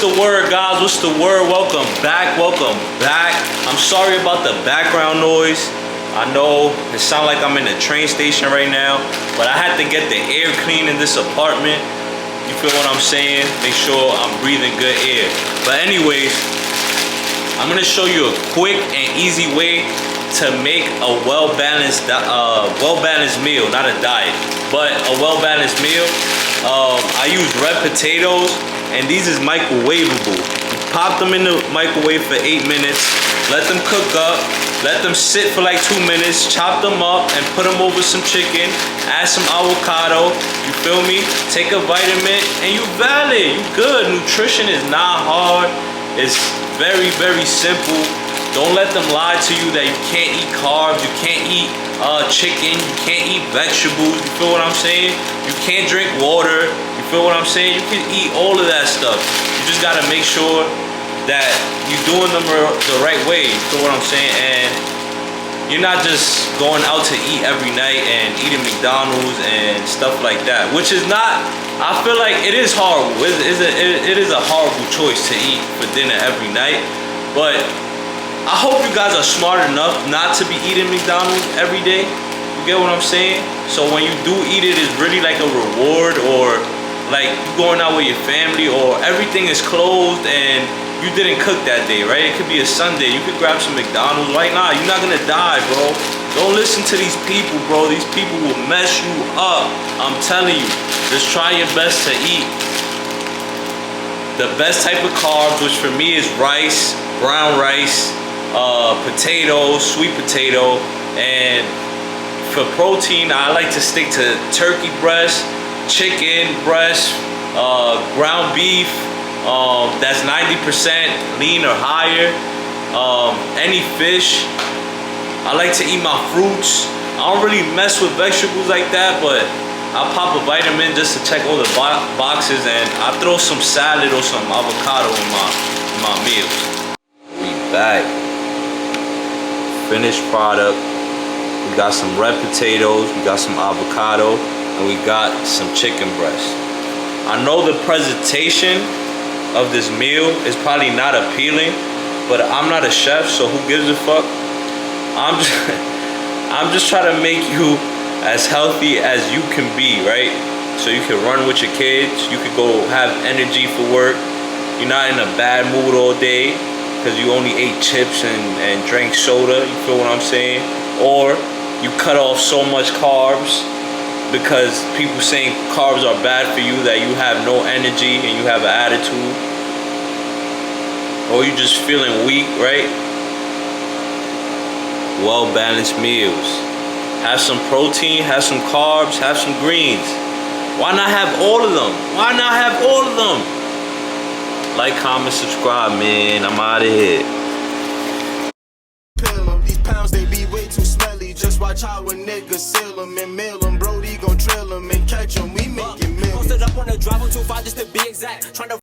What's the word, guys? What's the word? Welcome back. I'm sorry about the background noise. I know it sounds like I'm in a train station right now, but I had to get the air clean in this apartment. You feel what I'm saying? Make sure I'm breathing good air. But anyways, I'm gonna show you a quick and easy way to make a well-balanced meal, not a diet, but a well-balanced meal. I use red potatoes, and these is microwavable. Pop them in the microwave for 8 minutes, let them cook up, let them sit for like 2 minutes, chop them up and put them over some chicken, add some avocado, you feel me? Take a vitamin and you valid, you good. Nutrition is not hard, it's very, very simple. Don't let them lie to you that you can't eat carbs, you can't eat chicken, you can't eat vegetables, you feel what I'm saying? You can't drink water, you feel what I'm saying? You can eat all of that stuff. You just gotta make sure that you're doing them the right way, you feel what I'm saying? And you're not just going out to eat every night and eating McDonald's and stuff like that, which is not, I feel like it is horrible. It is a horrible choice to eat for dinner every night, but I hope you guys are smart enough not to be eating McDonald's every day. You get what I'm saying? So when you do eat it, it's really like a reward, or like you going out with your family, or everything is closed and you didn't cook that day, right? It could be a Sunday. You could grab some McDonald's right now. You're not gonna die, bro. Don't listen to these people, bro. These people will mess you up. I'm telling you. Just try your best to eat the best type of carbs, which for me is rice, brown rice, potatoes, sweet potato, and for protein I like to stick to turkey breast, chicken breast, ground beef, that's 90% lean or higher, any fish. I like to eat my fruits. I don't really mess with vegetables like that, but I'll pop a vitamin just to check all the boxes, and I throw some salad or some avocado in my meals. We back. Finished product. We got some red potatoes, we got some avocado, and we got some chicken breast. I know the presentation of this meal is probably not appealing, but I'm not a chef, so who gives a fuck? I'm just trying to make you as healthy as you can be, right? So you can run with your kids, you can go have energy for work, you're not in a bad mood all day because you only ate chips and drank soda, you feel what I'm saying? Or you cut off so much carbs because people saying carbs are bad for you that you have no energy and you have an attitude. Or you just feeling weak, right? Well-balanced meals. Have some protein, have some carbs, have some greens. Why not have all of them? Why not have all of them? Like, comment, subscribe, man. I'm out of here. These pounds, they be way too smelly. Just watch how a nigga seal them and mail them. Brody gon' trail them and catch them. We making millions. Posted up on the drive on 25 just to be exact. Trying to